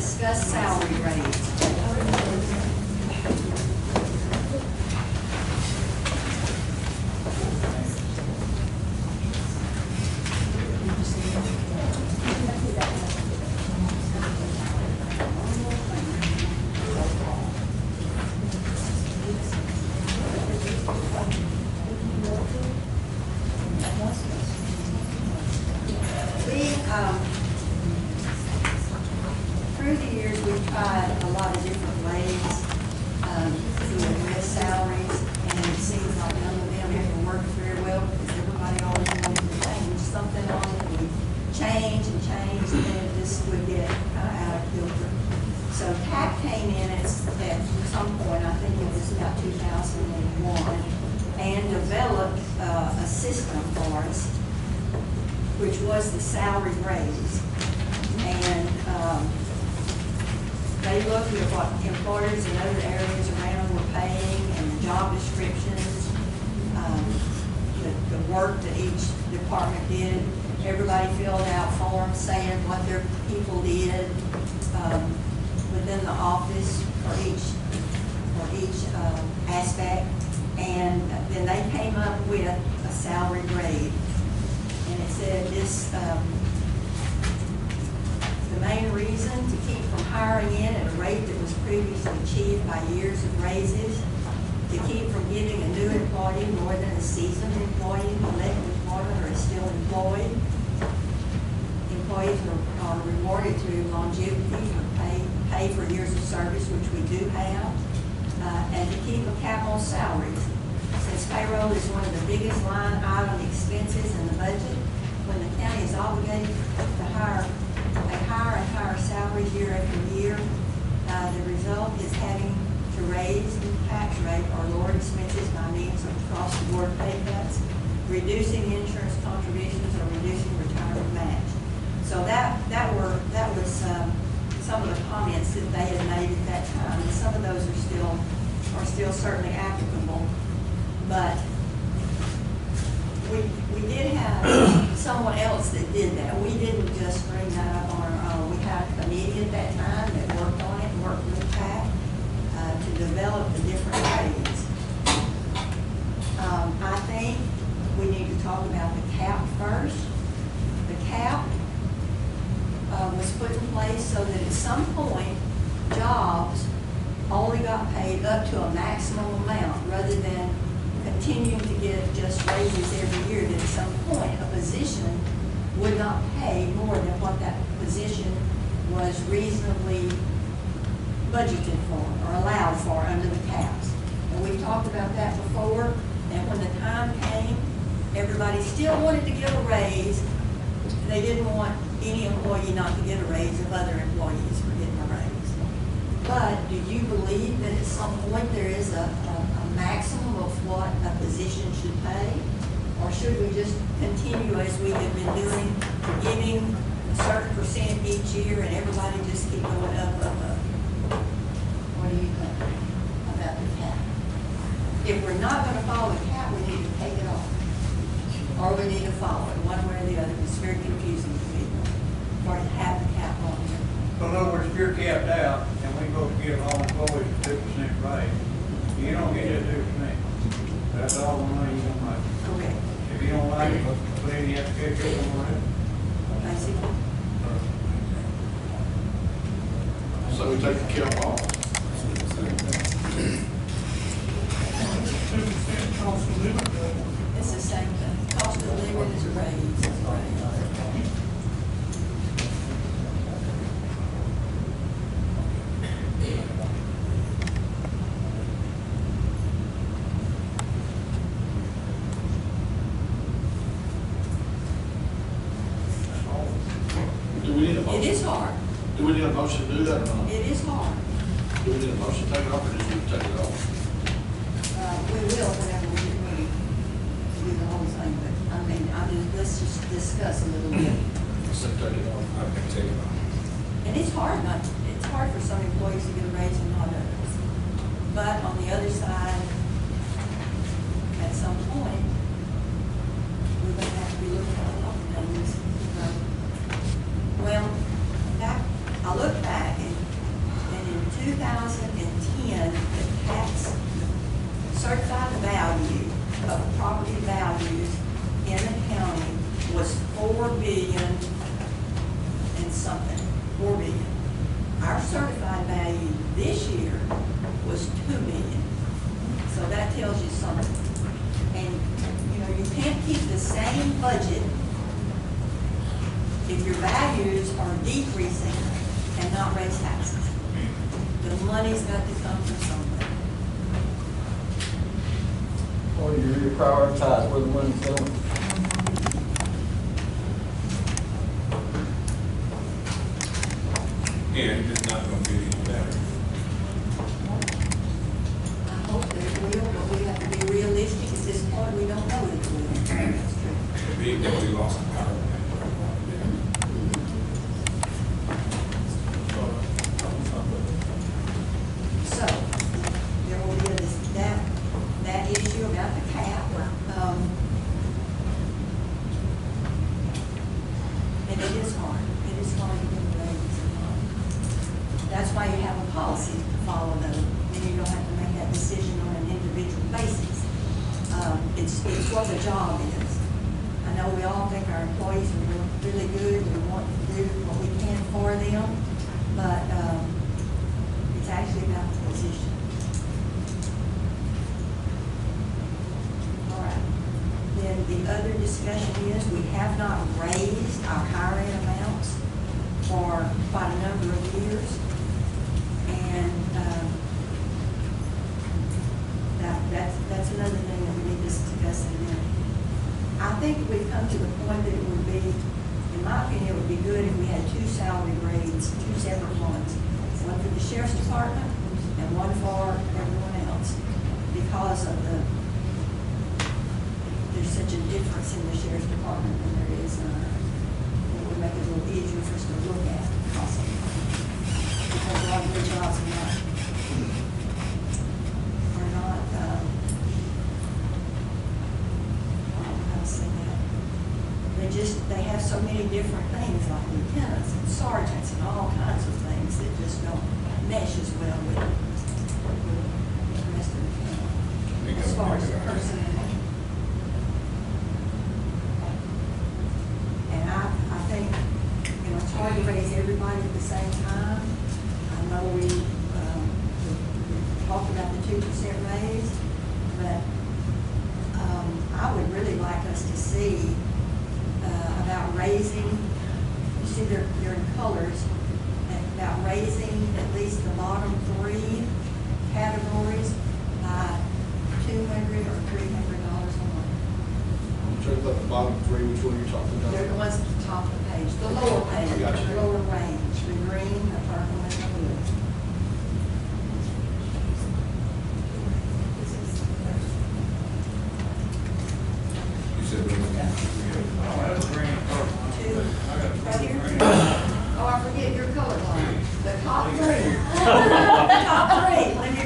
discuss salary raise. Through the years, we've tried a lot of different ways to address salaries, and it seems like none of them ever worked very well because everybody always wanted to change something on it. We change, and then it just would get kind of out of kilter. So CAP came in at some point, I think it was about 2001, and developed a system for us, which was the salary raise. And they looked at what employers in other areas around were paying and the job descriptions, the work that each department did. Everybody filled out forms saying what their people did within the office for each aspect. And then they came up with a salary grade. And it said this, the main reason to keep from hiring in at a rate that was previously achieved by years of raises, to keep from giving a new employee more than a seasoned employee who left employment or is still employed. Employees are rewarded through longevity or pay for years of service, which we do have, and to keep a cap on salaries. Since payroll is one of the biggest line item expenses in the budget, when the county is obligated to hire and higher salaries year after year, the result is having to raise the tax rate or lower expenses by means of across-the-board pay cuts, reducing insurance contributions, or reducing retirement match. So that was some of the comments that they had made at that time, and some of those are still certainly applicable. But we did have someone else that did that. We didn't just bring that up on our own. We had a committee at that time that worked on it, worked with CAP to develop the different grades. I think we need to talk about the cap first. The cap was put in place so that at some point, jobs only got paid up to a maximum amount rather than continuing to get just raises every year. That at some point, a position would not pay more than what that position was reasonably budgeted for or allowed for under the caps. And we've talked about that before, and when the time came, everybody still wanted to give a raise. They didn't want any employee not to get a raise if other employees were getting a raise. But do you believe that at some point there is a maximum of what a position should pay? Or should we just continue as we have been doing, giving a certain percent each year and everybody just keep going up? What do you think about the cap? If we're not going to follow the cap, we need to take it off. Or we need to follow it, one way or the other. It's very confusing to me, or to have the cap on here. So in other words, if you're capped out and we go to give all employees a 2% raise, you don't get that 2%. That's all the money you don't make. Correct. If you don't like it, then you have to catch up on it. Basically. So we take the cap off. 2% cost of living. It's the same thing. Cost of living is a raise. Do we need a motion? It is hard. Do we need a motion to do that or not? It is hard. Do we need a motion to take it off or just need to take it off? We will whenever we get ready to do the whole thing, but I mean, let's just discuss a little bit. So take it off. I can take it off. And it's hard for some employees to get a raise and not others. But on the other side, at some point, we're going to have to be looking at a lot of things. Well, I look back and 4 million. Our certified value this year was 2 million. So that tells you something. And, you know, you can't keep the same budget if your values are decreasing and not raise taxes. The money's got to come from somewhere. Or you reprioritize where the money's going. And it's not gonna get any better. I hope that it will, but we have to be realistic at this point. We don't know it will. That's true. Being that we lost the power. So, there will be that issue about the cap. And it is hard. It is hard to get a raise. That's why you have a policy to follow though. Then you don't have to make that decision on an individual basis. It's what the job is. I know we all think our employees are really good. We want to do what we can for them, but it's actually about the position. All right. Then the other discussion is we have not raised our hiring amounts for quite a number of years. And that's another thing that we need to discuss in a minute. I think we've come to the point that it would be, in my opinion, it would be good if we had 2 salary grades, 2 separate ones. One for the sheriff's department and one for everyone else. Because of there's such a difference in the sheriff's department than there is in our, it would make it a little easier for us to look at also. Because a lot of their jobs are not, how to say that? They have so many different things like lieutenants and sergeants and all kinds of things that just don't mesh as well with the rest of the county. As far as personnel. And I think, you know, it's hard to raise everybody at the same time. I know we talked about the 2% raise, but I would really like us to see about raising, you see they're in colors, about raising at least the bottom 3 categories by $200 or $300 a month. I'm trying to put the bottom 3, which one you're talking about? They're the ones at the top of the page, the lower page, Gotcha. the lower range, the green, the purple, and the blue. You said Oh, that's green, purple. Right here. Oh, I forget your color line. The top 3. The top 3. Let me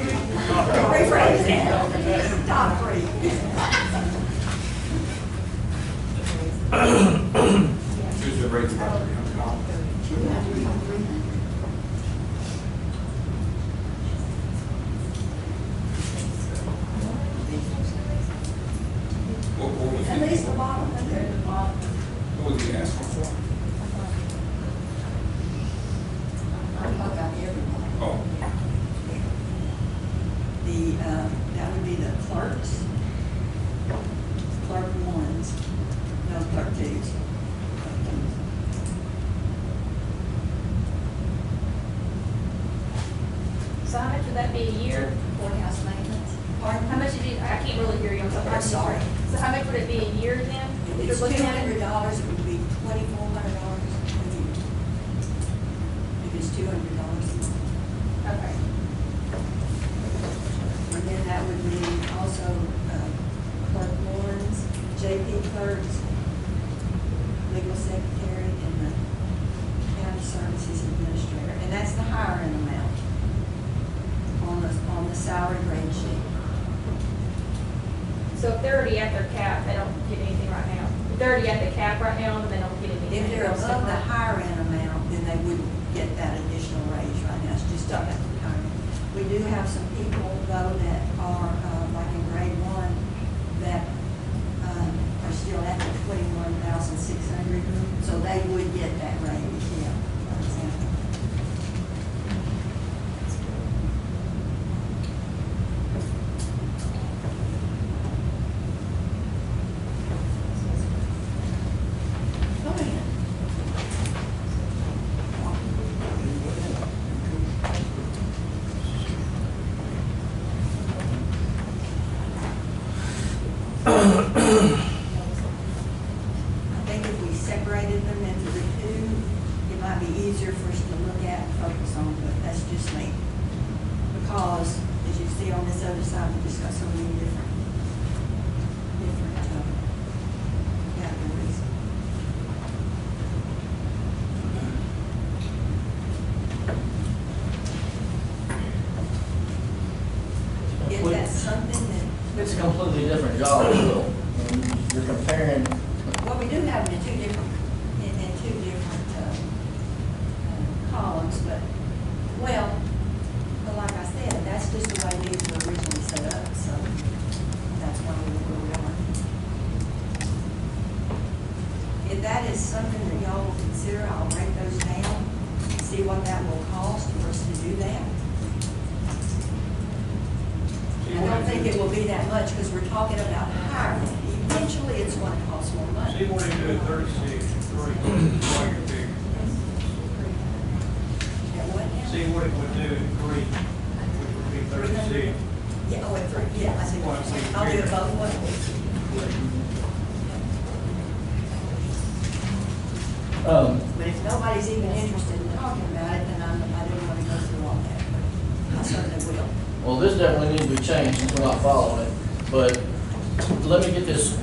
rephrase that. Top 3. choose the rates about $300. What was At least the it? bottom, right there, the bottom. What was he asking for? I'm talking about everybody. Oh, That would be the clerks, clerk 1s, no, clerk 2s. So how much would that be a year? Courthouse maintenance. Pardon? How much did you, I can't really hear you, I'm so I'm sorry. So how much would it be a year then? If You're it's looking at $200, it? it would be $2,400 a year. If it's $200 a month. Okay. And then that would be also clerk 1s, JP clerks, legal secretary, and the county services administrator. And that's the hiring amount on the salary grade sheet. So if they're already at their cap, they don't get anything right now. If they're already at the cap right now, then they don't get anything. If they're above the hiring amount, then they wouldn't get that additional raise right now. It's just up at the hiring. We do have some people though that are, like in grade 1, that are still at the 21,600, so they would get that raise, yeah, for example. just me. Because, as you see on this other side, we just got so many different categories. If that's something that, It's a completely different job, Will. And you're comparing, well, we do have them in two different columns, but, well, like I said, that's just the way these were originally set up, so that's why we were where we are. If that is something that y'all will consider, I'll break those down, see what that will cost for us to do that. I don't think it will be that much, because we're talking about hiring. Eventually, it's going to cost more money. See what he do at 36, 3, while you're big. At what now? See what it would do at 3, which would be 36. Yeah, oh, at 3, yeah, I see what you're saying. I'll do it both ways. But if nobody's even interested in talking about it, then I didn't want to go through all that, but I certainly will. well, this definitely needs to be changed since we're not following it. But let me get this,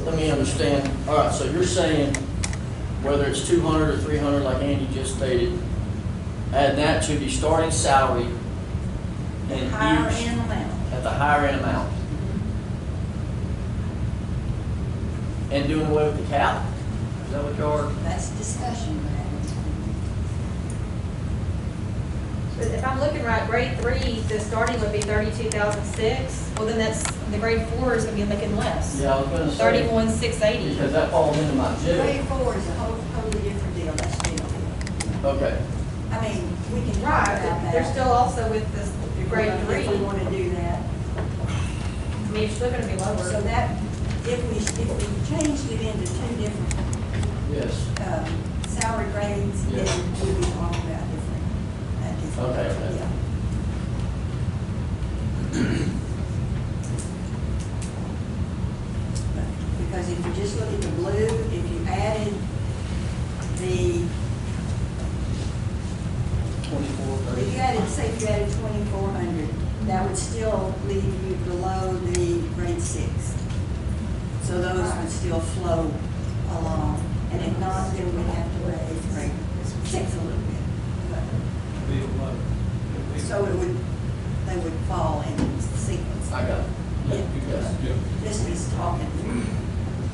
let me understand. All right, so you're saying whether it's 200 or 300, like Andy just stated, add that to the starting salary and Higher each, end amount. at the higher end amount. And doing away with the cap? Is that what you're? That's discussion, Brad. But if I'm looking right, grade 3, the starting would be 32,006. Well, then that's, the grade 4 is gonna be making less. Yeah, I was gonna say. 31,680. Because that falls into my jail. Grade 4 is a totally different deal, that's still. Okay. I mean, we can talk Right, about but that. they're still also with this grade 3. If we want to do that. I mean, it's still gonna be lower. So that, if we changed it into two different, Yes. salary grades, then Yeah. we'd be talking about different. Okay, okay. Yeah. Because if you just look at the blue, if you added the, 24, if you added, say if you added 2,400, that would still leave you below the grade 6. So those would still flow along. And if not, then we'd have to raise grade 6 a little bit. Be low. So it would, they would fall in sequence. I got it. Yeah. Yes. This is talking.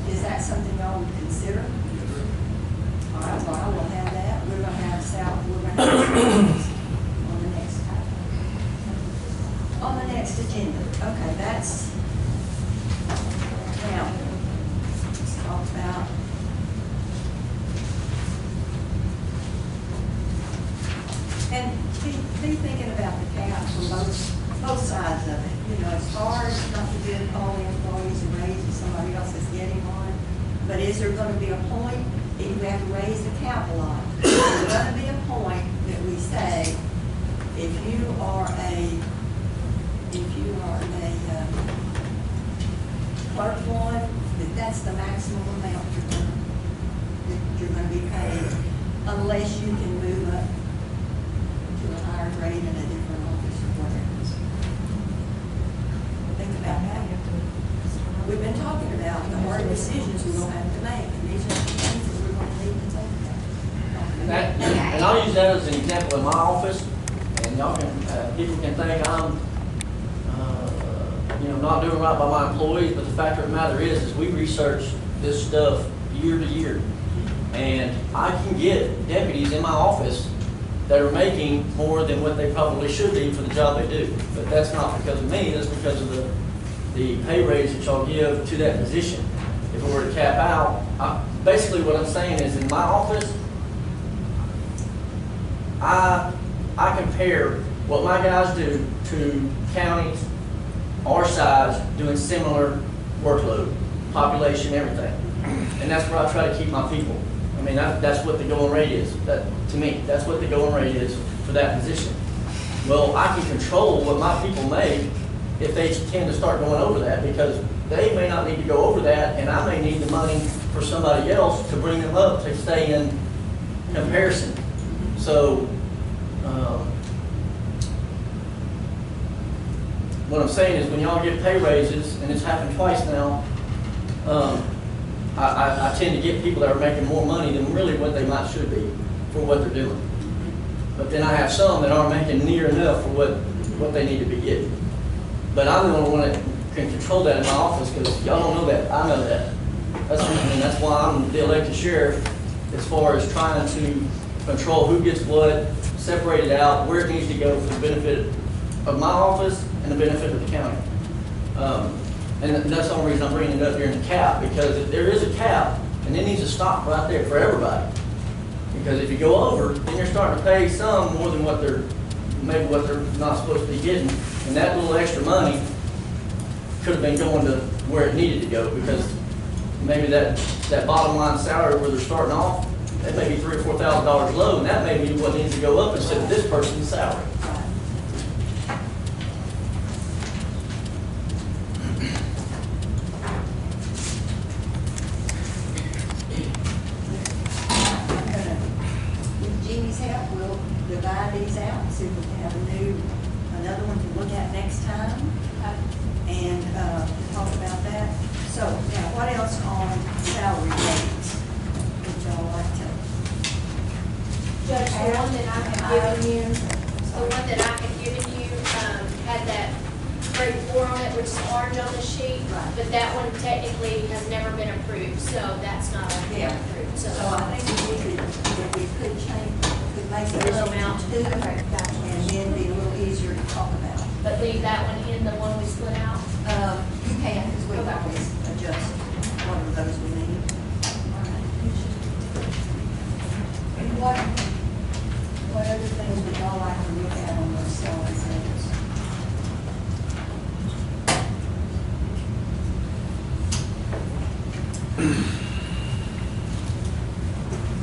Is that something y'all would consider? All right, well, I will have that. We're gonna have we're gonna have on the next time. On the next agenda. Okay, that's, now, let's talk about. And be thinking about the cap from both sides of it. You know, it's hard not to give all the employees a raise if somebody else is getting one. But is there gonna be a point that you have to raise the cap a lot? Is there gonna be a point that we say, if you are a clerk one, that's the maximum amount you're gonna be paid, unless you can move up to a higher grade in a different office or whatever. Think about that. We've been talking about the hard decisions we're gonna have to make, and these are the things that we're gonna need to think about. And I'll use that as an example in my office, and y'all can, people can think I'm, not doing right by my employees, but the fact of the matter is we research this stuff year to year. And I can get deputies in my office that are making more than what they probably should be for the job they do. But that's not because of me, that's because of the pay raise that y'all give to that position. If it were to cap out, basically what I'm saying is in my office, I compare what my guys do to counties our size doing similar workload, population, everything. And that's where I try to keep my people. I mean, that's what the going rate is. To me, that's what the going rate is for that position. Well, I can control what my people make if they tend to start going over that, because they may not need to go over that, and I may need the money for somebody else to bring them up to stay in comparison. So, what I'm saying is when y'all get pay raises, and it's happened twice now, I tend to get people that are making more money than really what they might should be for what they're doing. But then I have some that aren't making near enough for what they need to be getting. But I'm the only one that can control that in my office, because y'all don't know that, I know that. That's why I'm the elected sheriff, as far as trying to control who gets what, separate it out, where it needs to go for the benefit of my office and the benefit of the county. And that's the only reason I'm bringing it up here in the cap, because if there is a cap, and it needs to stop right there for everybody. Because if you go over, then you're starting to pay some more than what they're not supposed to be getting. And that little extra money could have been going to where it needed to go, because maybe that bottom line salary where they're starting off, that may be $3,000 or $4,000 low, and that may be what needs to go up instead of this person's salary. With Jeannie's help, we'll divide these out and see if we can have another one to look at next time, and talk about that. So, now, what else on salary rates would y'all like to? Judge, the one that I had given you, had that grade 4 on it, which is orange on the sheet, Right. but that one technically has never been approved, so that's not Yeah. approved, So I think if we could change, could make those Little amount. into two, and then be a little easier to talk about. But leave that one in, the one we split out. You can, because we've always adjust one of those we need. And what other things would y'all like to look at on those salary rates?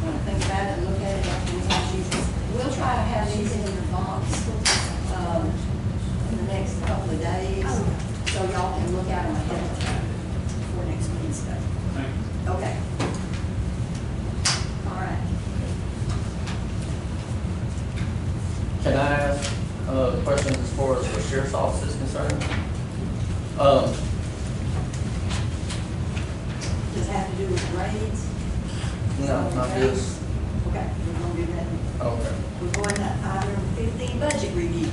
Want to think about it, look at it after we have these. We'll try to have these in your box, in the next couple of days, so y'all can look at them ahead of time for next Wednesday. Thank you. Okay. All right. Can I ask questions as far as the sheriff's office is concerned? Does it have to do with grades? No, not this. Okay, we're gonna do that. Okay. We're going to item 15, budget review.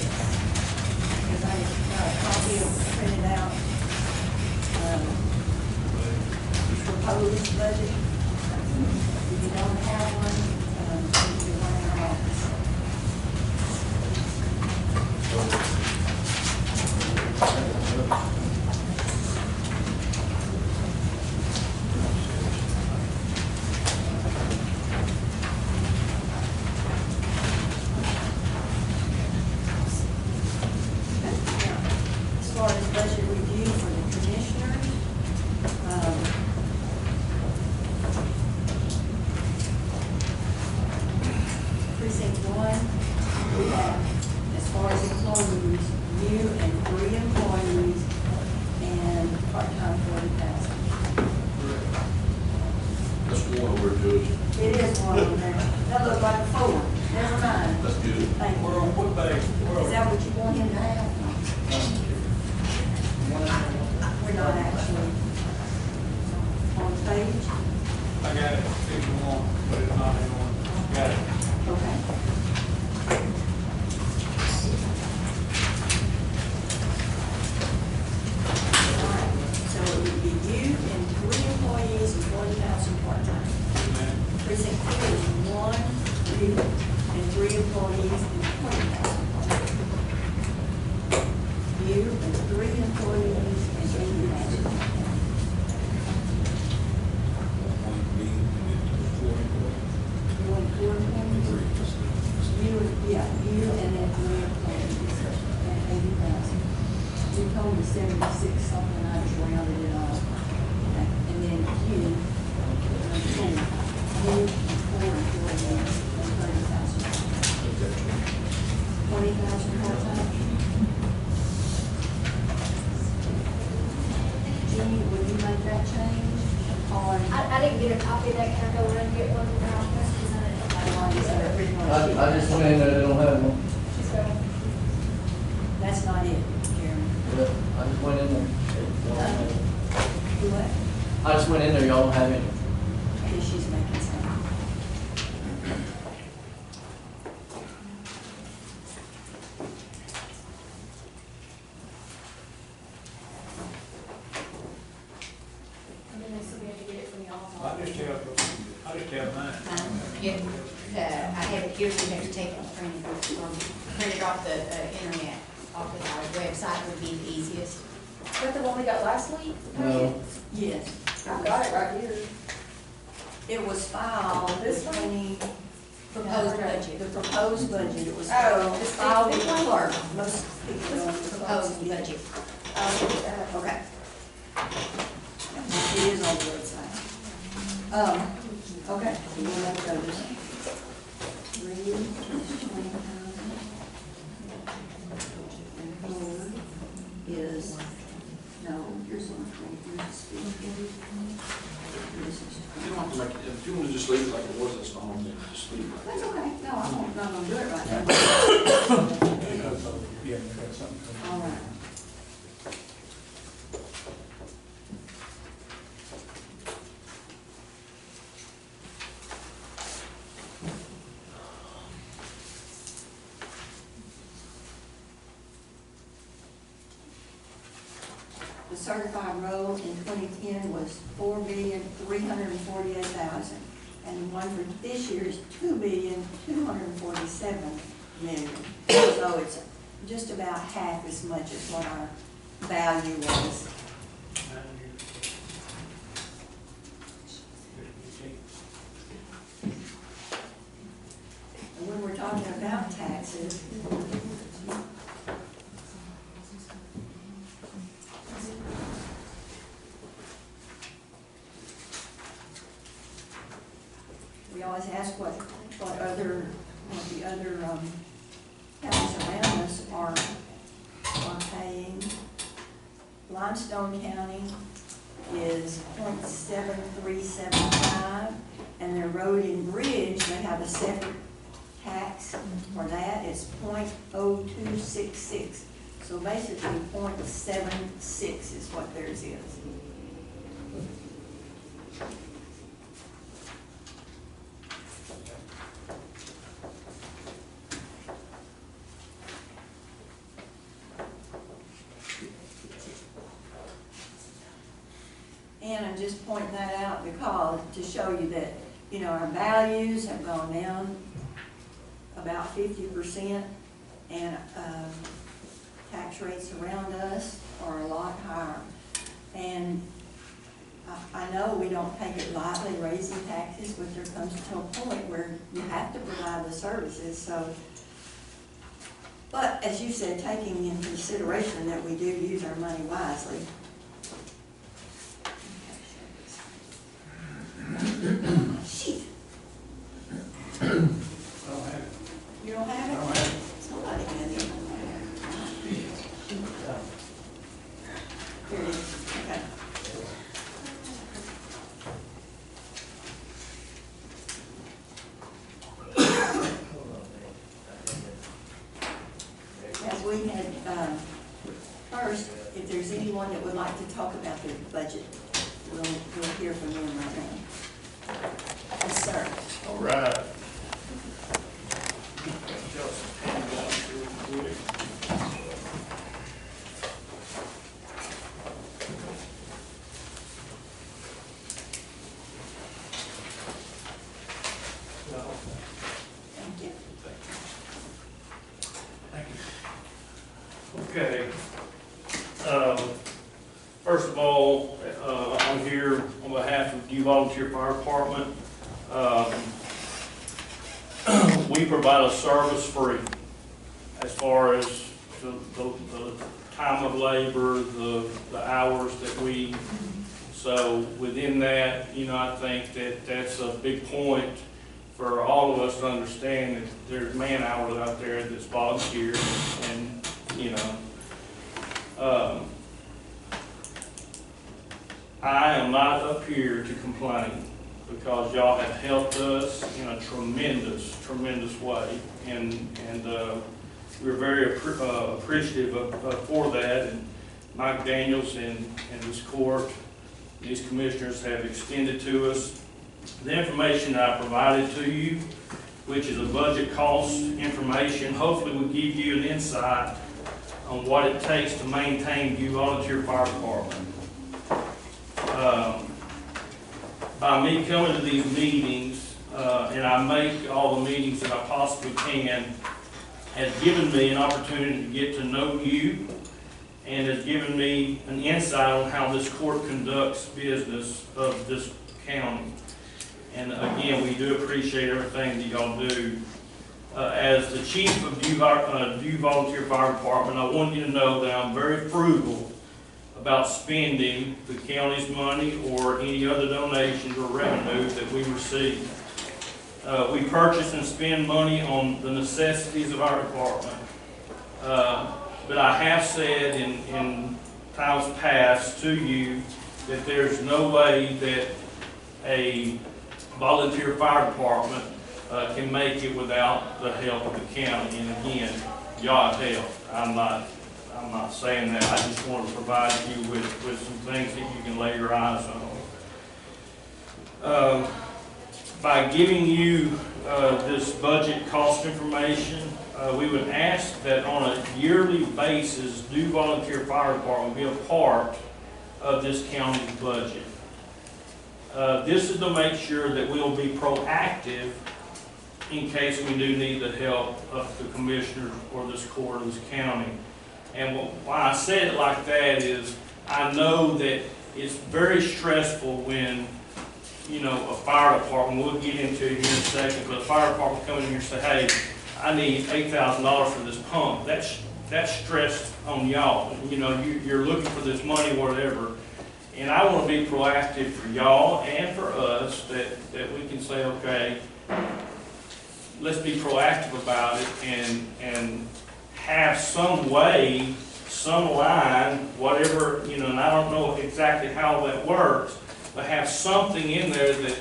Because I got a copy of printed out, proposed budget. If you don't have one, you can one in our office. As far as budget review for the commissioners, precinct 1, we have, as far as employees, new and 3 employees, and part-time 40,000. That's one over it, Judge. It is one of them. That looks like 4. Never mind. That's good. Thank We're on you. what page? Is that what you want him to have? We're not actually on the page. I got it, 51, but it's not in one. Got it. Okay. All right. So it would be you and 3 employees and 40,000 part-time. Amen. Precinct 2 is 1, you, and 3 employees and 20,000 part-time. You and 3 employees and 80,000 part-time. would you make that change on? I didn't get a copy of that, can I go in and get one from our office? 'Cause I didn't know. I just went in there, they don't have one. She's going. That's not it, Jeremy. Yeah, I just went in there. They don't have it. Do what? I just went in there, y'all don't have it. Okay, she's making some. And then they still be able to get it from y'all. I just have mine. Yeah, I have it here, so you have to take it and print it off the internet, off of our website would be the easiest. Is that the one we got last week? No. Yes. I've got it right here. It was filed, This one? Proposed budget. The proposed budget, it was Oh, this filed with big the one? clerk. Most people don't Proposed budget. Okay. It is on the website. Okay, so you want to go this. 3 is 20,000. And 4 is, no, here's 120, here's 50. This is You 20. don't have to make it, if you want to just leave it like it was, that's fine, then just leave it like That's that. okay, no, I'm not gonna do it right now. Yeah, that's something. All right. The certified roll in 2010 was 4,348,000, and the one for this year is 2,247,000,000. So it's just about half as much as what our value was. And when we're talking about taxes, we always ask what the other counties around us are paying. Limestone County is 0.7375, and their road and bridge, they have a separate tax for that, it's 0.0266. So basically 0.76 is what theirs is. And I'm just pointing that out because, to show you that, you know, our values have gone down about 50%, and tax rates around us are a lot higher. And I know we don't take it lightly raising taxes, but there comes to a point where you have to provide the services, so. But as you said, taking in consideration that we do use our money wisely. Sheet. I don't have it. You don't have I it? don't have it. Somebody has it. Here it is, okay. As we had, first, if there's anyone that would like to talk about their budget, we'll hear from them right now. Yes, sir. All right. Thank you. Okay. First of all, I'm here on behalf of the Volunteer Fire Department. We provide a service free as far as the time of labor, the hours that we, so within that, you know, I think that that's a big point for all of us to understand that there's man hours out there that's volunteer, and, you know, I am not up here to complain, because y'all have helped us in a tremendous, tremendous way. And we're very appreciative for that. And Mike Daniels and this court, these commissioners have extended to us the information that I provided to you, which is a budget cost information. Hopefully will give you an insight on what it takes to maintain the volunteer fire department. By me coming to these meetings, and I make all the meetings that I possibly can, has given me an opportunity to get to know you, and has given me an insight on how this court conducts business of this county. And again, we do appreciate everything that y'all do. As the chief of View Volunteer Fire Department, I want you to know that I'm very frugal about spending the county's money or any other donations or revenue that we receive. We purchase and spend money on the necessities of our department. But I have said in times past to you that there's no way that a volunteer fire department can make it without the help of the county. And again, y'all have helped. I'm not saying that. I just want to provide you with some things that you can lay your eyes on. By giving you this budget cost information, we would ask that on a yearly basis, do volunteer fire department be a part of this county's budget. This is to make sure that we'll be proactive in case we do need the help of the commissioners or this court or this county. And why I said it like that is I know that it's very stressful when, you know, a fire department, we'll get into it here in a second, but a fire department come in here and say, hey, I need $8,000 for this pump. That's stress on y'all. You know, you're looking for this money, whatever. And I want to be proactive for y'all and for us that we can say, okay, let's be proactive about it and have some way, some line, whatever, you know, and I don't know exactly how that works, but have something in there that,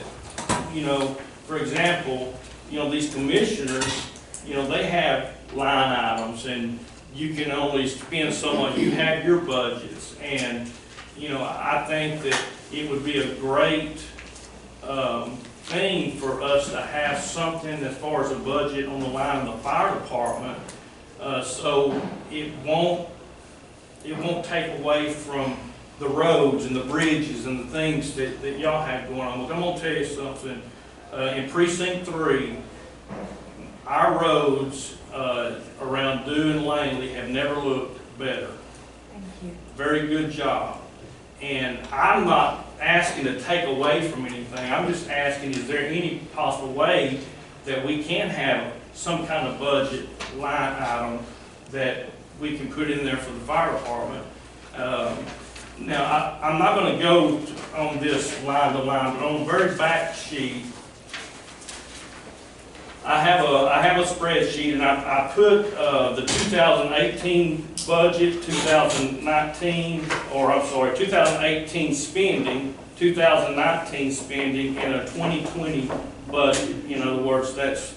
you know, for example, you know, these commissioners, you know, they have line items and you can only spend so much. You have your budgets, and, you know, I think that it would be a great thing for us to have something as far as a budget on the line of the fire department, so it won't take away from the roads and the bridges and the things that y'all have going on. Look, I'm gonna tell you something. In Precinct 3, our roads around Dew and Langley have never looked better. Thank you. Very good job. And I'm not asking to take away from anything. I'm just asking, is there any possible way that we can have some kind of budget line item that we can put in there for the fire department? Now, I'm not going to go on this line to line, but on the very back sheet, I have a spreadsheet, and I put the 2018 budget, 2018 spending, 2019 spending, and a 2020 budget. In other words, that's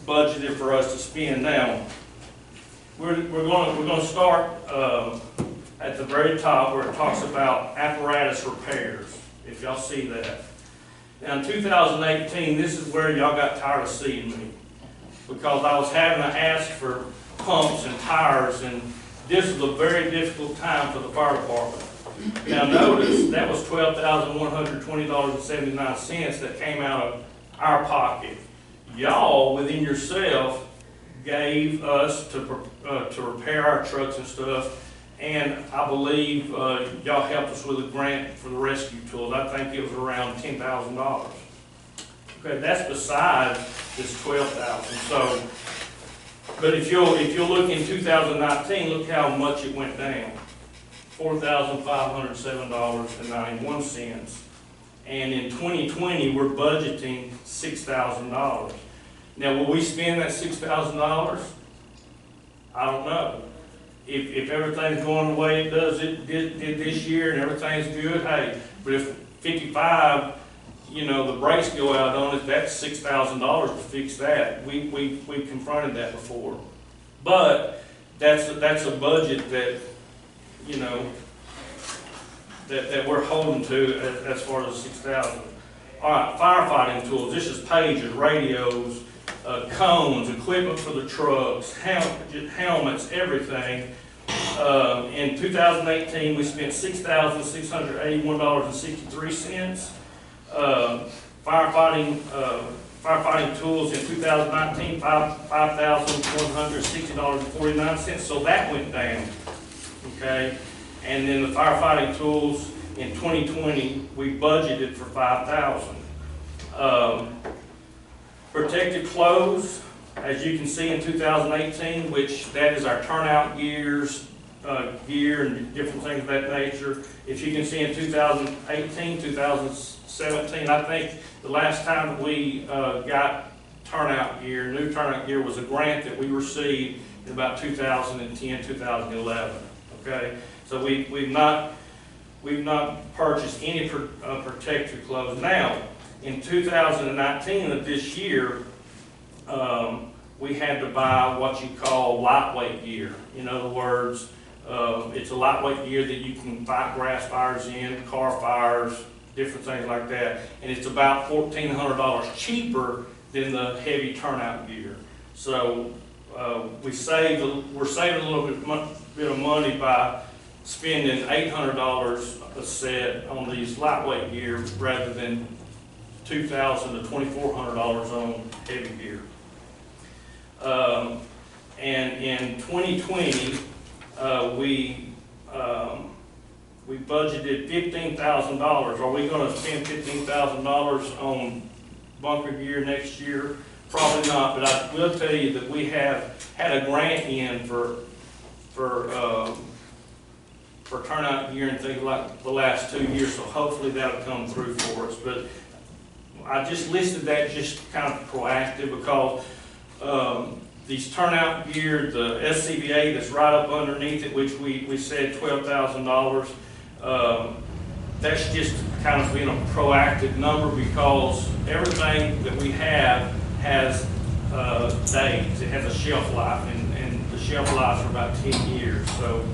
budgeted for us to spend. Now, we're going to start at the very top where it talks about apparatus repairs. If y'all see that. Now, in 2018, this is where y'all got tired of seeing me, because I was having to ask for pumps and tires, and this was a very difficult time for the fire department. Now, notice that was $12,120.79 that came out of our pocket. Y'all, within yourself, gave us to repair our trucks and stuff, and I believe y'all helped us with a grant for the rescue tools. I think it was around $10,000. Okay, that's besides this $12,000. So, but if you'll look in 2019, look how much it went down. $4,507.91. And in 2020, we're budgeting $6,000. Now, will we spend that $6,000? I don't know. if everything's going the way it did this year and everything's good, hey, but if 55, you know, the brakes go out on it, that's $6,000 to fix that. We confronted that before. But that's a budget that, you know, that we're holding to as far as 6,000. All right, firefighting tools. This is pages, radios, cones, equipment for the trucks, helmets, everything. In 2018, we spent $6,681.63. Firefighting tools in 2019, $5,160.49. So that went down. Okay, and then the firefighting tools in 2020, we budgeted for $5,000. Protective clothes, as you can see in 2018, which that is our turnout gears, gear and different things of that nature. If you can see in 2018, 2017, I think the last time that we got turnout gear, new turnout gear, was a grant that we received in about 2010, 2011. Okay, so we've not purchased any protective clothes. Now, in 2019 of this year, we had to buy what you call lightweight gear. In other words, it's a lightweight gear that you can fight grass fires in, car fires, different things like that, and it's about $1,400 cheaper than the heavy turnout gear. So we're saving a little bit of money by spending $800 a set on these lightweight gear rather than $2,000 to $2,400 on heavy gear. And in 2020, we budgeted $15,000. Are we going to spend $15,000 on bunker gear next year? Probably not, but I will tell you that we have had a grant in for turnout gear and things like the last 2 years, so hopefully that'll come through for us. But I just listed that just kind of proactive because these turnout gear, the SCBA that's right up underneath it, which we said $12,000, that's just kind of being a proactive number because everything that we have has days. It has a shelf life, and the shelf lives are about 10 years. So,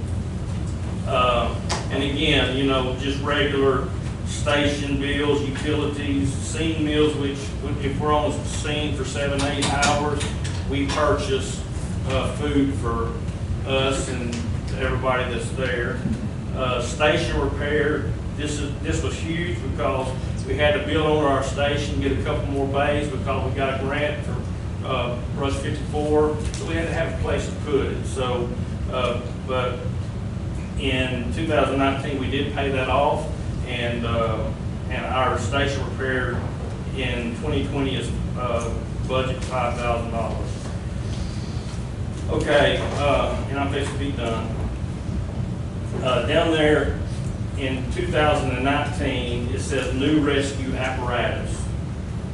and again, you know, just regular station bills, utilities, scene meals, which if we're on the scene for 7-8 hours, we purchase food for us and everybody that's there. Station repair, this was huge because we had to build on our station, get a couple more bays because we got a grant for Rush 54, so we had to have a place to put it. So, but in 2019 we did pay that off, and our station repair in 2020 is budget $5,000. Okay, and I'm fixing to be done. Down there in 2019, it says new rescue apparatus.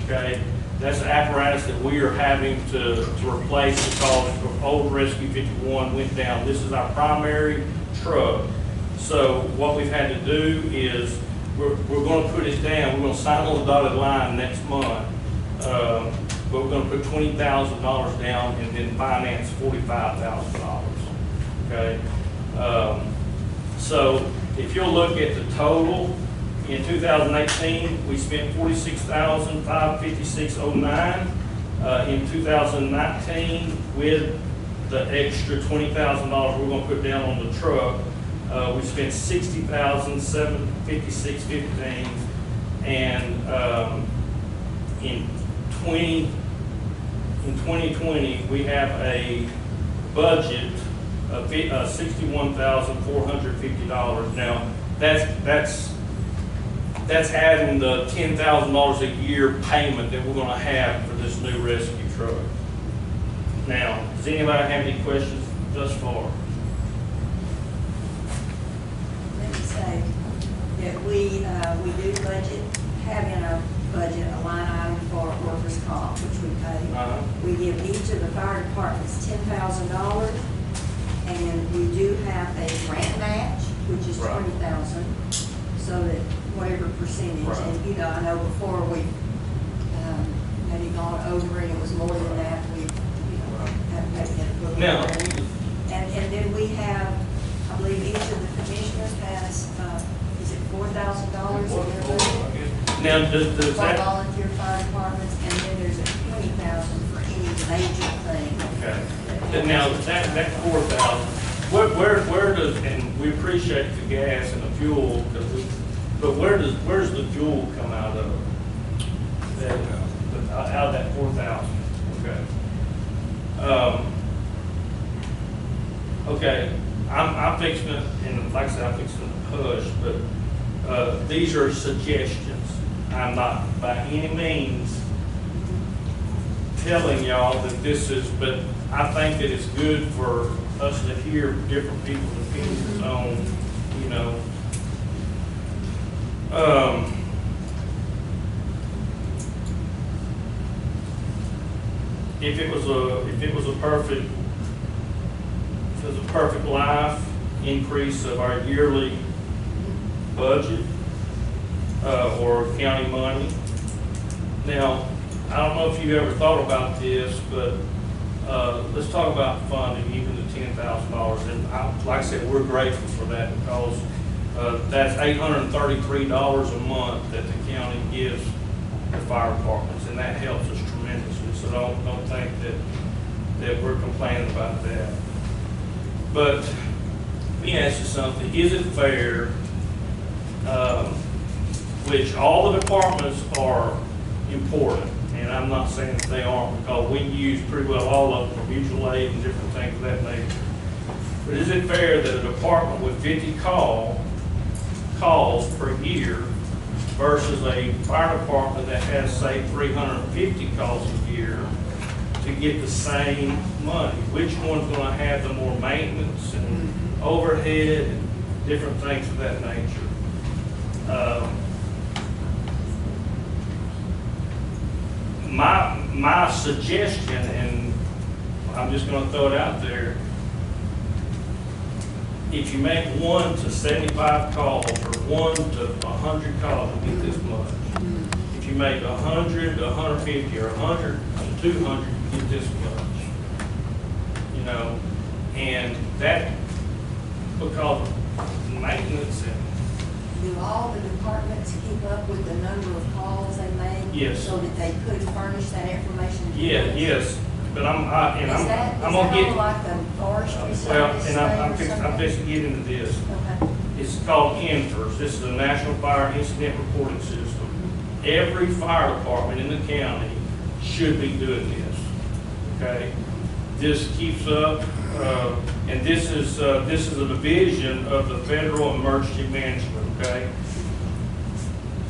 Okay, that's the apparatus that we are having to replace because old Rescue 51 went down. This is our primary truck. So what we've had to do is we're going to put it down. We're going to sign on the dotted line next month. But we're going to put $20,000 down and then finance $45,000. Okay. So if you'll look at the total, in 2018, we spent $46,556.09. In 2019, with the extra $20,000 we're going to put down on the truck, we spent $60,756.15. And in 2020, we have a budget of $61,450. Now, that's adding the $10,000 a year payment that we're going to have for this new rescue truck. Now, does anybody have any questions thus far? Let me say that we do have in our budget a line item for workers' comp, which we pay. We give each of the fire departments $10,000, And we do have a grant match, which is Right. 20,000, so that whatever percentage, Right. and, you know, I know before we, maybe gone over and it was more than that, we, you know, had maybe had a little. Now- more. And then we have, I believe each of the commissioners has, is it $4,000 in their budget? Now, does For that, volunteer fire departments, and then there's a 20,000 for any major thing. okay, now, that 4,000, where does, and we appreciate the gas and the fuel, but where's the fuel come out of? Out of that 4,000, okay. Okay, I'm fixing it, and like I said, I'm fixing to push, but these are suggestions. I'm not by any means telling y'all that this is, but I think that it's good for us to hear different people's opinions on, you know, if it was a perfect life increase of our yearly budget, or county money. Now, I don't know if you ever thought about this, but, let's talk about funding even the $10,000. And like I said, we're grateful for that because, that's $833 a month that the county gives the fire departments, and that helps us tremendously. So don't think that we're complaining about that. But let me ask you something. Is it fair, which all the departments are important, and I'm not saying that they aren't because we use pretty well all of them for mutual aid and different things of that nature. But is it fair that a department with 50 calls per year versus a fire department that has, say, 350 calls a year to get the same money? Which one's going to have the more maintenance and overhead and different things of that nature? My suggestion, and I'm just going to throw it out there, if you make 1 to 75 calls or 1 to 100 calls, you get this much. If you make 100 to 150 or 100 to 200, you get this much. You know, and that, because maintenance and, Do all the departments keep up with the number of calls they make? Yes. So that they could furnish that information? to yeah, us? yes, but I'm Is that gonna all get, like the forestry well, service and thing I'm or fixing something? to get into this. Okay. It's called INFRS. This is the National Fire Incident Reporting System. Every fire department in the county should be doing this, okay? This keeps up, and this is a division of the Federal Emergency Management, okay?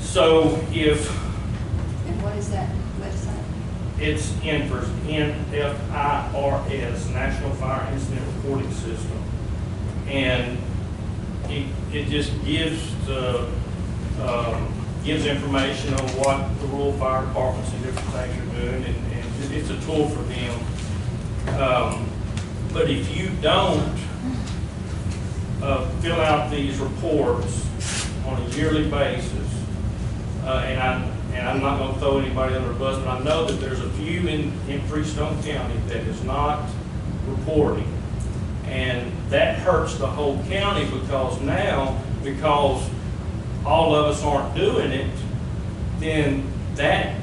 So if And what is that website? it's INFRS, NFIRS, National Fire Incident Reporting System, and it just gives information on what the rural fire departments and different things are doing, and it's a tool for them. But if you don't fill out these reports on a yearly basis, and I'm not going to throw anybody under the bus, but I know that there's a few in Freestone County that is not reporting. And that hurts the whole county because all of us aren't doing it, then that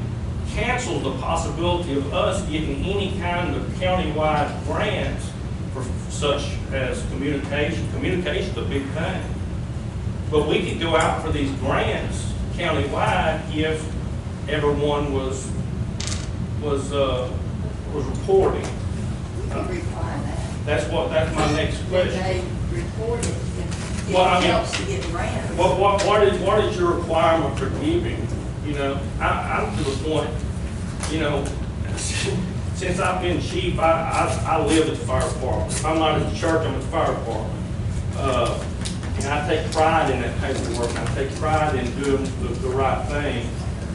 cancels the possibility of us getting any kind of countywide grants for such as communication. Communication's a big thing. But we could go out for these grants countywide if everyone was reporting. We could require that. That's my next That question. they report it, and Well, I it mean, helps to get grants. What is your requirement for giving? You know, I'm to the point, you know, since I've been chief, I live at the fire department. If I'm not at the church, I'm at the fire department. And I take pride in that paperwork. I take pride in doing the right thing.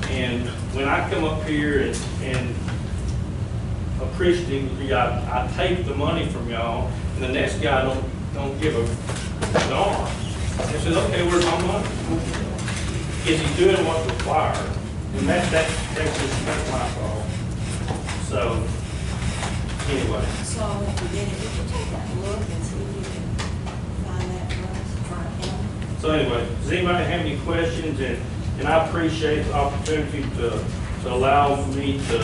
And when I come up here and appreciatively, I take the money from y'all, and the next guy don't give a darn. He says, okay, where's my money? Is he doing what's required? And that's just my fault. So, anyway. So, then if you take that look and see if you can find that for us, for our county. So anyway, does anybody have any questions? And I appreciate the opportunity to allow me to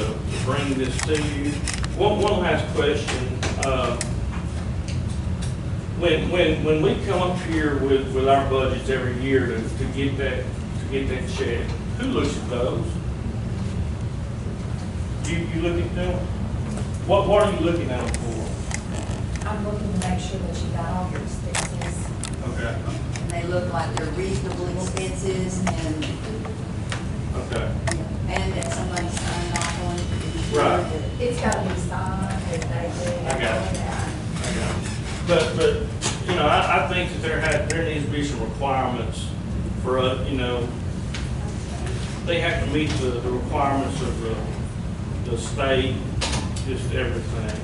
bring this to you. One last question. When we come up here with our budgets every year to get that check, who looks at those? You look at them? What are you looking at them for? I'm looking to make sure that you got all your expenses. Okay. And they look like they're reasonable expenses and, Okay. and that somebody signed off on it. Right. It's gotta be signed, and they do. I got it. But, you know, I think that there needs to be some requirements for us, you know, they have to meet the requirements of the state, just everything.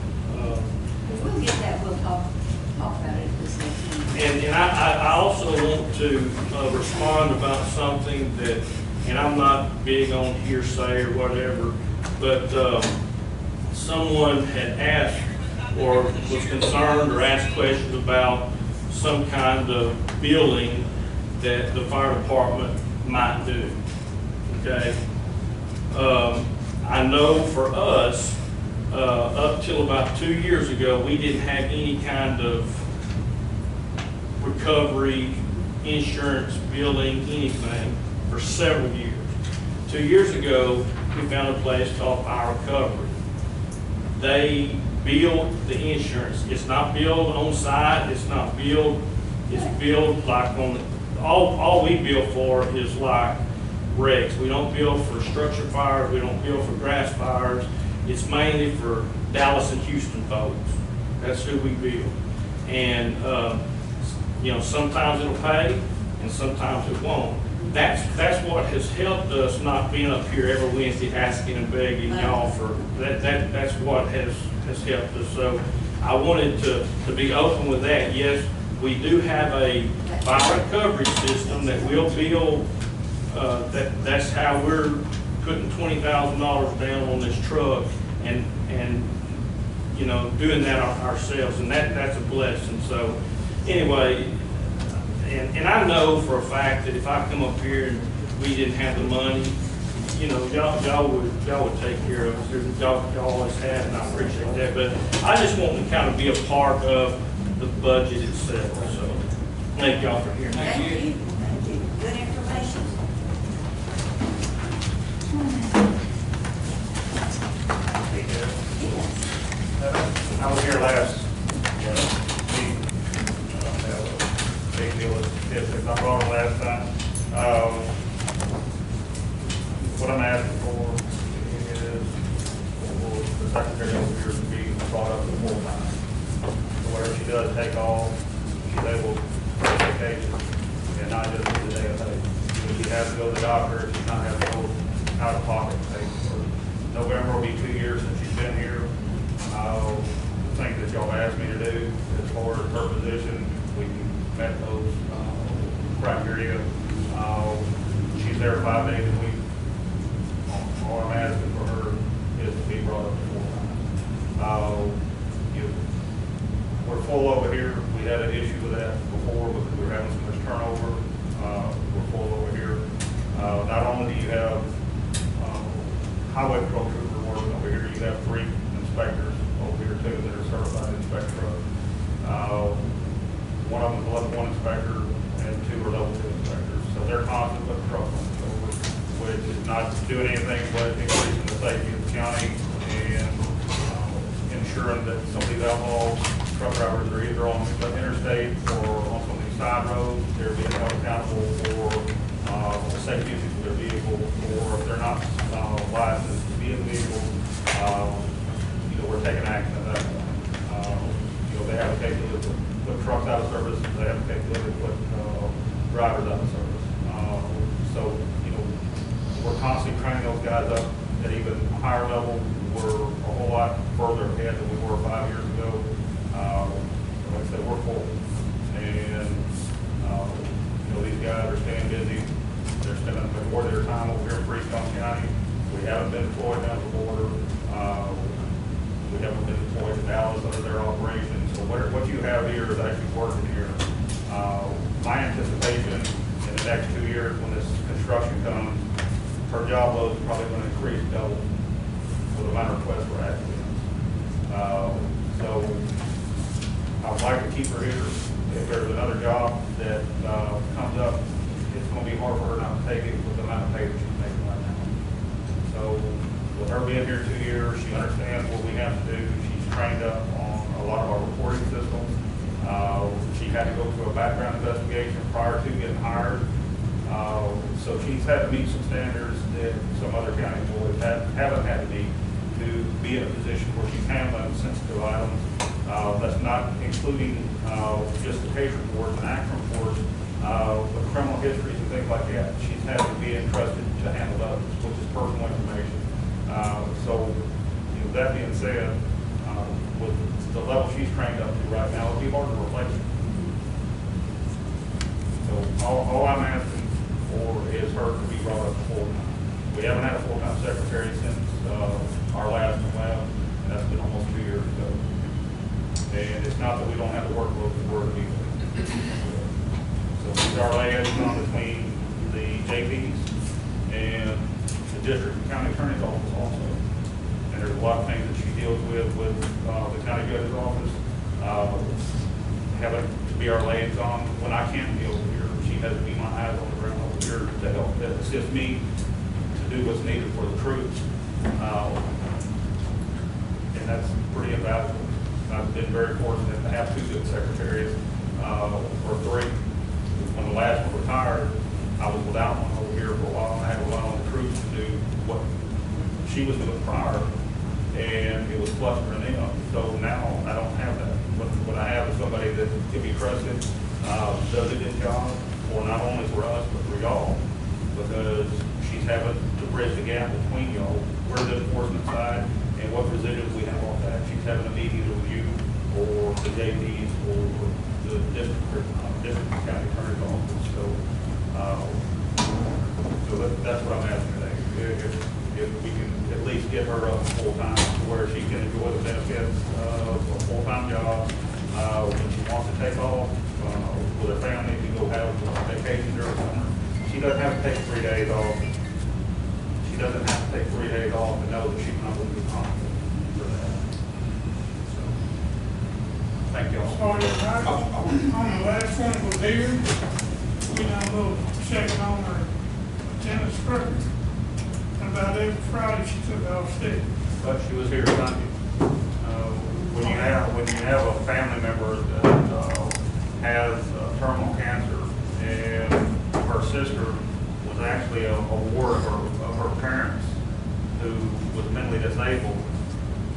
If we'll get that, we'll talk about it this next meeting. And I also want to respond about something that, and I'm not big on hearsay or whatever, but someone had asked or was concerned or asked questions about some kind of billing that the fire department might do, okay? I know for us, up till about 2 years ago, we didn't have any kind of recovery, insurance, billing, anything for several years. 2 years ago, we found a place called Fire Recovery. They bill the insurance. It's not billed on site, it's not billed, it's billed like on, all we bill for is like wrecks. We don't bill for structure fires, we don't bill for grass fires. It's mainly for Dallas and Houston folks. That's who we bill. And, you know, sometimes it'll pay and sometimes it won't. That's what has helped us not being up here every Wednesday asking and begging y'all for, that's what has helped us. So I wanted to be open with that. Yes, we do have a fire recovery system that will bill, that's how we're putting $20,000 down on this truck and you know, doing that ourselves, and that's a blessing. So anyway, and I know for a fact that if I come up here and we didn't have the money, you know, y'all would take care of us. Y'all always have, and I appreciate that. But I just want to kind of be a part of the budget itself. So thank y'all for hearing me. Thank you. Thank you. Good information. Yes. I was here last meeting. That was a big deal with statistics. I brought it last time. What I'm asking for is for the secretary over here to be brought up to full time. So where she does take off, she's able to take vacation and not just do the day of pay. If she has to go to the doctor, she's not having to go out of pocket to pay for it. November will be 2 years since she's been here. The things that y'all asked me to do as far as her position, we met those criteria. She's there 5 days a week. All I'm asking for her is to be brought up to full time. We're full over here. We had an issue with that before because we were having so much turnover. We're full over here. Not only do you have highway patrol trooper working over here, you have 3 inspectors over here too that are certified inspectors. One of them is a level 1 inspector and 2 are level 2 inspectors. So they're constant putting trucks on the over, which is not doing anything but increasing the safety of the county and ensuring that some of these outlaw truck drivers are either on the interstate or on some of these side roads. They're being held accountable for the safety issues of their vehicle, or if they're not licensed to be in the vehicle, we're taking action at that point. They have a capability to put trucks out of service. They have a capability to put drivers out of service. So, we're constantly training those guys up at even higher level. We're a whole lot further ahead than we were 5 years ago. like I said, we're full. And, these guys are staying busy. They're spending the majority of their time over here in Freestone County. We haven't been deployed down the border. We haven't been deployed to Dallas under their operations. So what you have here is actually working here. My anticipation in the next 2 years when this construction comes, her job load is probably going to increase double for the amount of requests we're asking. So I would like to keep her here. If there's another job that comes up, it's going to be hard for her not to take it with the amount of pay that she's making right now. So with her being here 2 years, she understands what we have to do. She's trained up on a lot of our reporting systems. She had to go through a background investigation prior to getting hired. So she's had to meet some standards that some other county employees haven't had to meet to be in a position where she's handling sensitive items. That's not including just the case reports and action reports, but criminal histories and things like that. She's had to be entrusted to handle those, which is personal information. So, that being said, with the level she's trained up to right now, it'd be hard to replace her. So all I'm asking for is her to be brought up to full-time. We haven't had a full-time secretary since our last one left, and that's been almost 2 years ago. And it's not that we don't have the workload for her to be there. So these are liaison between the JPs and the district and county attorney's office also. And there's a lot of things that she deals with the county judge's office. Having to be our liaison when I can't be over here. She has to be my eyes on the ground over here to help assist me to do what's needed for the troops. And that's pretty invaluable. I've been very fortunate to have 2 good secretaries, or 3. When the last one retired, I was without one over here for a while, and I had to rely on the troops to do what she was doing prior, and it was flustering them. So now I don't have that. What I have is somebody that can be trusted, does a good job, for not only for us, but for y'all, because she's having to bridge the gap between y'all. We're the enforcement side, and what residuals we have off that. She's having to meet either with you, or the JPs, or the district county attorney's office. So that's what I'm asking today. If we can at least get her up full-time, where she can enjoy the benefits of a full-time job, when she wants to take off with her family to go have a vacation during the summer. She doesn't have to take 3 days off. She doesn't have to take 3 days off to know that she's not going to be confident for that. So, thank y'all. On the last one was here, we done a little checking on her attendance record. About every Friday she took off sick. But she was here Sunday. When you have a family member that has terminal cancer, and her sister was actually a ward of her parents who was mentally disabled,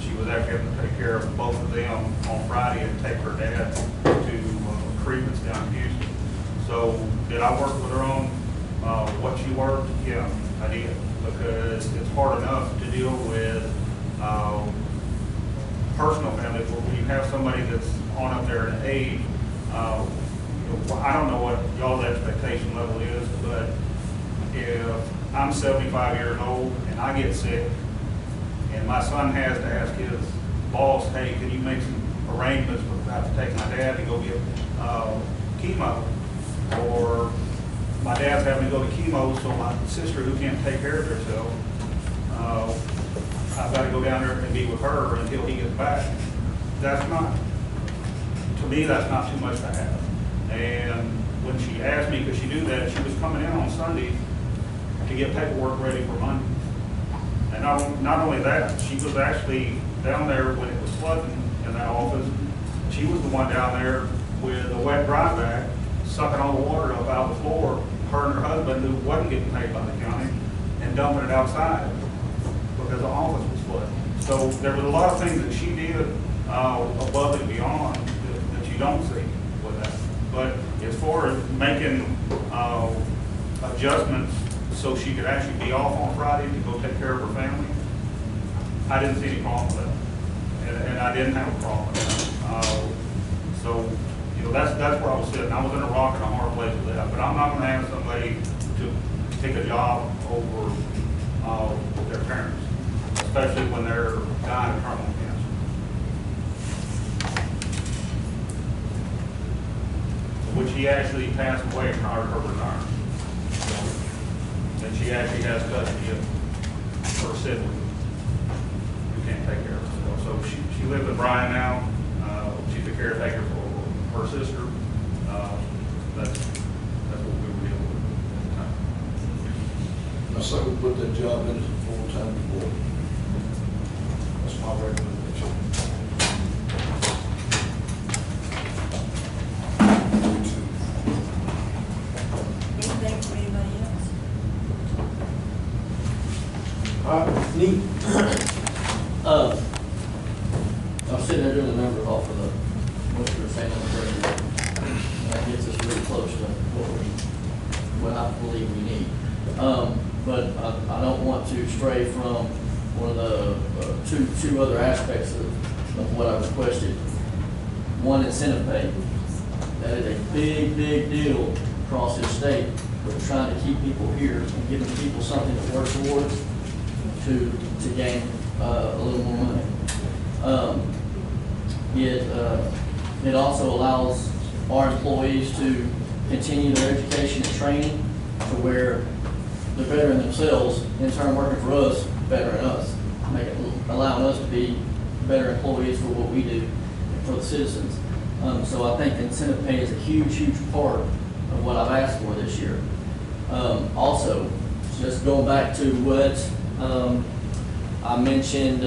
she was actually having to take care of both of them on Friday and take her dad to treatments down in Houston. So did I work with her on what she worked? Yeah, I did. Because it's hard enough to deal with personal families where when you have somebody that's on up there in age. I don't know what y'all's expectation level is, but if I'm 75 years old and I get sick and my son has to ask his boss, hey, can you make some arrangements for I have to take my dad to go get chemo, or my dad's having to go to chemo, so my sister who can't take care of herself, I've got to go down there and be with her until he gets back. That's not, to me, that's not too much to have. And when she asked me, could she do that, she was coming in on Sunday to get paperwork ready for Monday. And not only that, she was actually down there when it was flooding in that office. She was the one down there with a wet dry bag, sucking all the water up out of the floor, her and her husband, who wasn't getting paid by the county, and dumping it outside because the office was flooded. So there was a lot of things that she did above and beyond that you don't see with that. But as far as making adjustments so she could actually be off on Friday to go take care of her family, I didn't see any problem with that. And I didn't have a problem with that. So, you know, that's where I was sitting. I was in a rock and a hard place with that, but I'm not gonna have somebody to take a job over, their parents, especially when they're dying of terminal cancer. Which he actually passed away prior to her retirement. And she actually has custody of her sibling who can't take care of herself. So she lives with Brian now. She's a caretaker for her sister. That's what we were dealing with at the time. I say we put that job in as a full-time employee. That's my recommendation. Anything from anybody else? Neat. I'm sitting there doing the numbers off of what you were saying on the break. That gets us really close to what I believe we need. But I don't want to stray from one of the two other aspects of what I requested. One, incentive pay. That is a big deal across this state. We're trying to keep people here and giving people something to work towards to gain a little more money. It also allows our employees to continue their education and training to where they're bettering themselves, in turn working for us, bettering us, allowing us to be better employees for what we do for the citizens. So I think incentive pay is a huge part of what I've asked for this year. Also, just going back to what I mentioned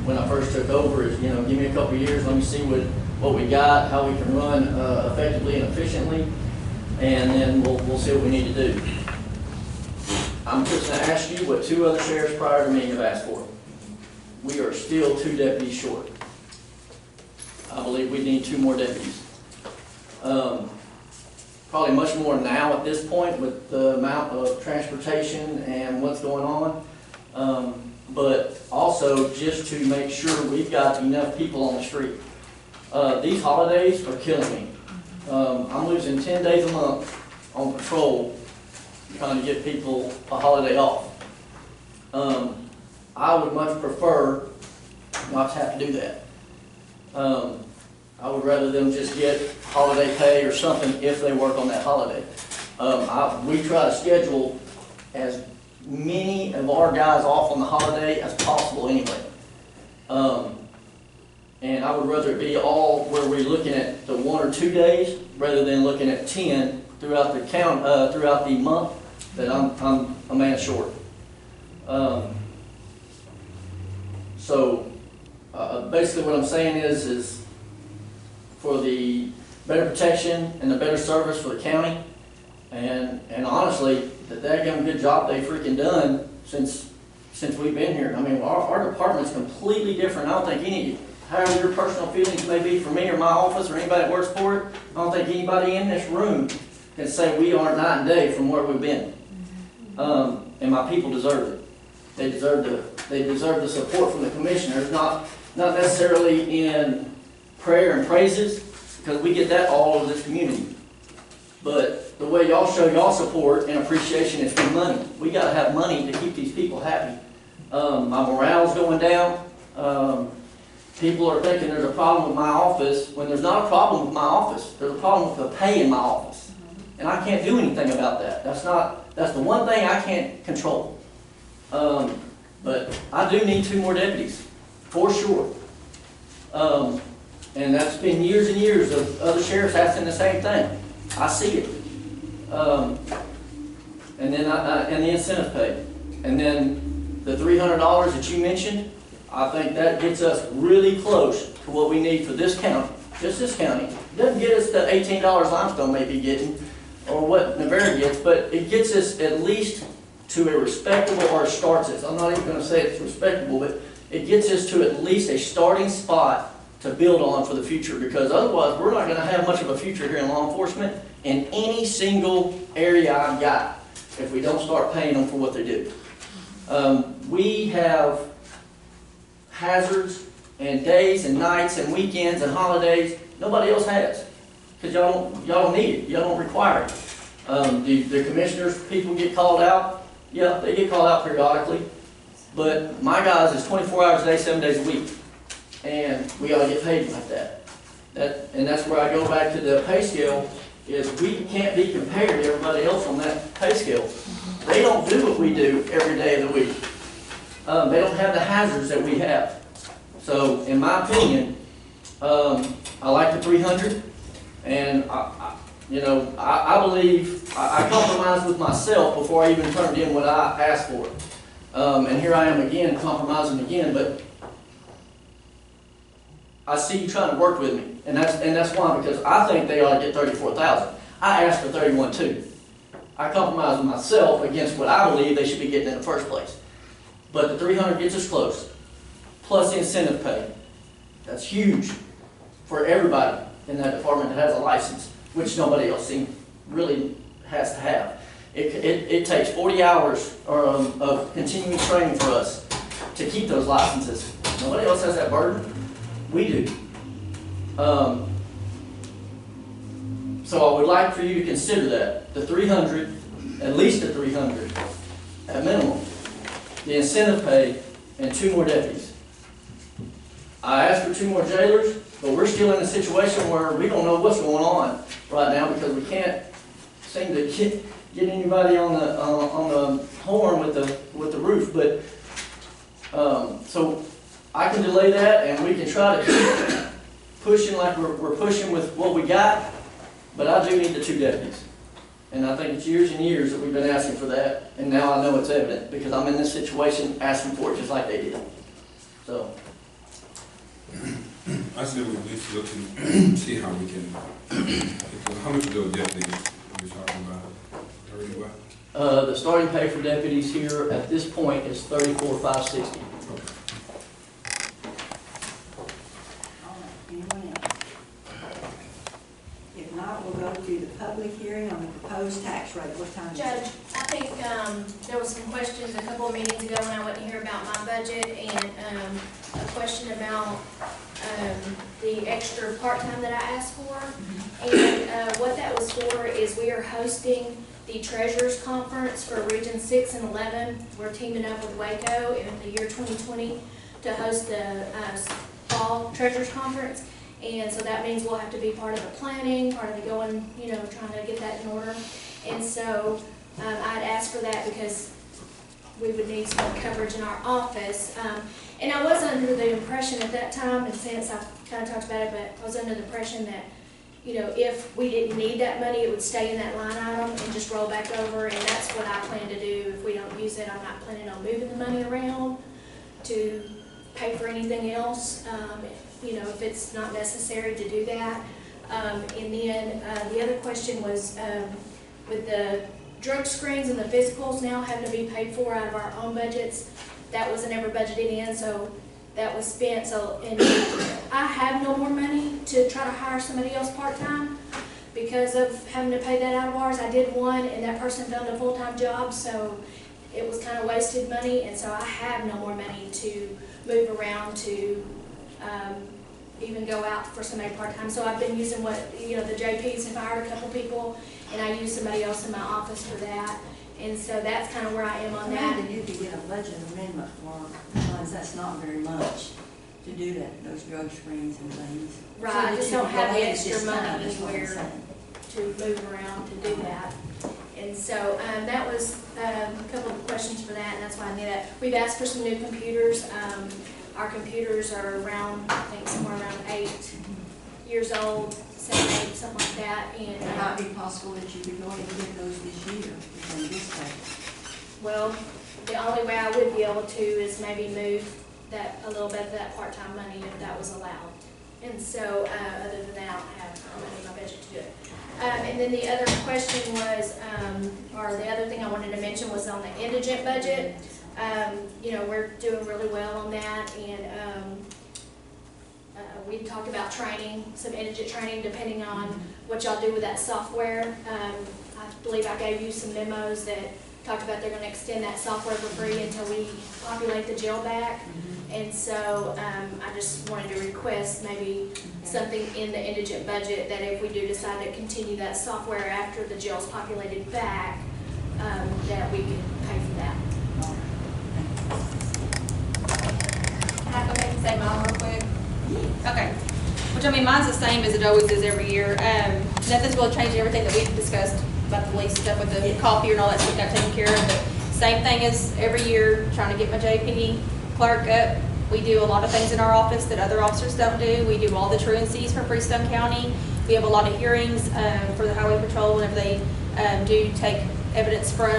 when I first took over is, give me a couple of years, let me see what we got, how we can run effectively and efficiently, and then we'll see what we need to do. I'm just going to ask you what two other sheriffs prior to me have asked for. We are still 2 deputies short. I believe we need 2 more deputies. Probably much more now at this point with the amount of transportation and what's going on. But also just to make sure we've got enough people on the street. These holidays are killing me. I'm losing 10 days a month on patrol trying to get people a holiday off. I would much prefer not to have to do that. I would rather them just get holiday pay or something if they work on that holiday. We try to schedule as many of our guys off on the holiday as possible anyway. And I would rather it be all where we're looking at the 1 or 2 days rather than looking at 10 throughout the throughout the month that I'm a man short. Basically what I'm saying is for the better protection and the better service for the county, and honestly, the daggum good job they freaking done since we've been here. I mean, our department's completely different. I don't think however your personal feelings may be for me or my office or anybody that works for it, I don't think anybody in this room can say we aren't night and day from where we've been. And my people deserve it. They deserve the support from the commissioners, not necessarily in prayer and praises, because we get that all over this community. But the way y'all show y'all support and appreciation is through money. We got to have money to keep these people happy. My morale's going down. People are thinking there's a problem with my office when there's not a problem with my office. There's a problem with the pay in my office. And I can't do anything about that. That's the one thing I can't control. But I do need 2 more deputies, for sure. And that's been years and years of other sheriffs asking the same thing. I see it. And then and the incentive pay. And then the $300 that you mentioned, I think that gets us really close to what we need for this county, just this county. It doesn't get us the $18 Limestone may be getting, or what Nevada gets, but it gets us at least to a respectable, or starts us. I'm not even going to say it's respectable, but it gets us to at least a starting spot to build on for the future, because otherwise we're not going to have much of a future here in law enforcement in any single area I've got if we don't start paying them for what they do. We have hazards and days and nights and weekends and holidays Nobody else has, because y'all don't need it, y'all don't require it. The commissioners, people get called out, yeah, they get called out periodically, but my guys is 24 hours a day, 7 days a week, and we ought to get paid like that. And that's where I go back to the pay scale, is we can't be compared to everybody else on that pay scale. They don't do what we do every day of the week. They don't have the hazards that we have. So, in my opinion, I like the 300, and I believe I compromised with myself before I even turned in what I asked for. And here I am again, compromising again, but I see you trying to work with me, and that's why, because I think they ought to get 34,000. I asked for 31,200. I compromised with myself against what I believe they should be getting in the first place. But the 300 gets us close, plus the incentive pay. That's huge for everybody in that department that has a license, which nobody else really has to have. It takes 40 hours of continuing training for us to keep those licenses. Nobody else has that burden. We do. So I would like for you to consider that. The 300, at least the 300, at minimum. The incentive pay, and 2 more deputies. I asked for 2 more jailers, but we're still in a situation where we don't know what's going on right now because we can't seem to get anybody on the horn with the roof. But so I can delay that, and we can try to keep pushing like we're pushing with what we got. But I do need the 2 deputies. And I think it's years and years that we've been asking for that, and now I know it's evident because I'm in this situation asking for it just like they did. So. I said we at least look and see how we can, how much of those deputies are we talking about? 30 what? The starting pay for deputies here at this point is $34,560. Anyone else? If not, we'll go to the public hearing on the proposed tax rate. What time is it? Judge, I think there was some questions a couple of meetings ago when I went to hear about my budget, and a question about the extra part-time that I asked for. And what that was for is we are hosting the Treasurers Conference for Region 6 and 11. We're teaming up with Waco in the year 2020 to host the Fall Treasurers Conference. And so that means we'll have to be part of the planning, part of the going, trying to get that in order. And so I'd asked for that because we would need some coverage in our office. And I was under the impression at that time, and since I've kind of talked about it, but I was under the impression that, if we didn't need that money, it would stay in that line item and just roll back over. And that's what I plan to do. If we don't use it, I'm not planning on moving the money around to pay for anything else. If it's not necessary to do that. And then the other question was with the drug screens and the physicals now having to be paid for out of our own budgets. That wasn't ever budgeted in, so that was spent. So, and I have no more money to try to hire somebody else part-time because of having to pay that out of ours. I did one, and that person found a full-time job, so it was kind of wasted money. And so I have no more money to move around to even go out for somebody part-time. So I've been using the JPs have hired a couple people, and I use somebody else in my office for that. And so that's kind of where I am on that. And you could get a budget amendment for, because that's not very much to do that, those drug screens and things. Right, So I that just you don't can have go the ahead extra this time, money that's what I'm anywhere saying. to move around to do that. And so that was a couple of questions for that, and that's why I knew that. We've asked for some new computers. Our computers are around, I think, somewhere around 8 years old, 7, 8, something like that. And It might be possible that you could go ahead and get those this year, within this day. well, the only way I would be able to is maybe move that a little bit of that part-time money if that was allowed. And so, other than that, I don't have money in my budget to do it. And then the other question was, or the other thing I wanted to mention was on the indigent budget. We're doing really well on that, and we talked about training, some indigent training, depending on what y'all do with that software. I believe I gave you some memos that talked about they're gonna extend that software for free until we populate the jail back. And so, I just wanted to request maybe something in the indigent budget that if we do decide to continue that software after the jail's populated back, that we can pay for that. Can I go ahead and say mine real quick? Okay. Which, I mean, mine's the same as it always is every year. Nothing's really changed, everything that we've discussed about the lease stuff with the copier and all that stuff got taken care of. But same thing as every year, trying to get my JP clerk up. We do a lot of things in our office that other officers don't do. We do all the truancies for Freestone County. We have a lot of hearings for the Highway Patrol whenever they do take evidence from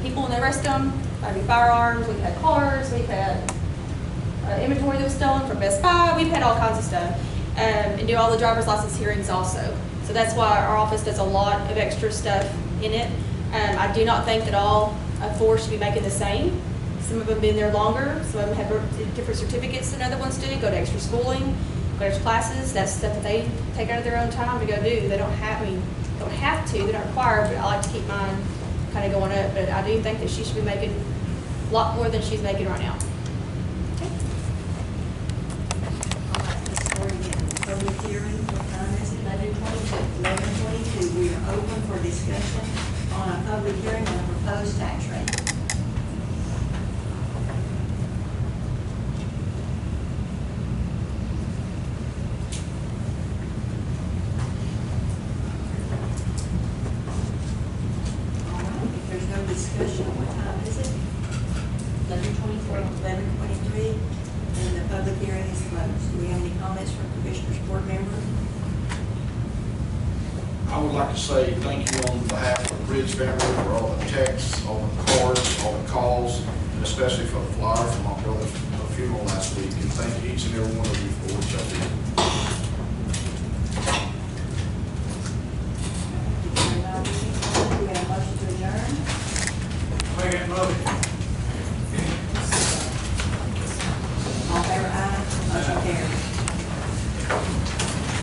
people and they arrest them. Maybe firearms, we've had cars, we've had inventory that was stolen from Best Buy. We've had all kinds of stuff. And do all the driver's license hearings also. So that's why our office does a lot of extra stuff in it. I do not think that all four should be making the same. Some of them have been there longer. Some of them have different certificates than other ones do. Go to extra schooling, go to extra classes. That's stuff that they take out of their own time to go do. They don't have, I mean, don't have to. They're not required. But I like to keep mine kind of going up. But I do think that she should be making a lot more than she's making right now. Public hearing, what time is it? 11:22. We are open for discussion on a public hearing on a proposed tax rate. All right, if there's no discussion, what time is it? 11:23, and the public hearing is closed. Do we have any comments from Commissioners Board members? I would like to say thank you on behalf of the Bridge family for all the texts, all the cards, all the calls, and especially for the flyer from my brother's funeral last week. And thank each and every one of you for what y'all did. Do we have a motion to adjourn? Make it motion.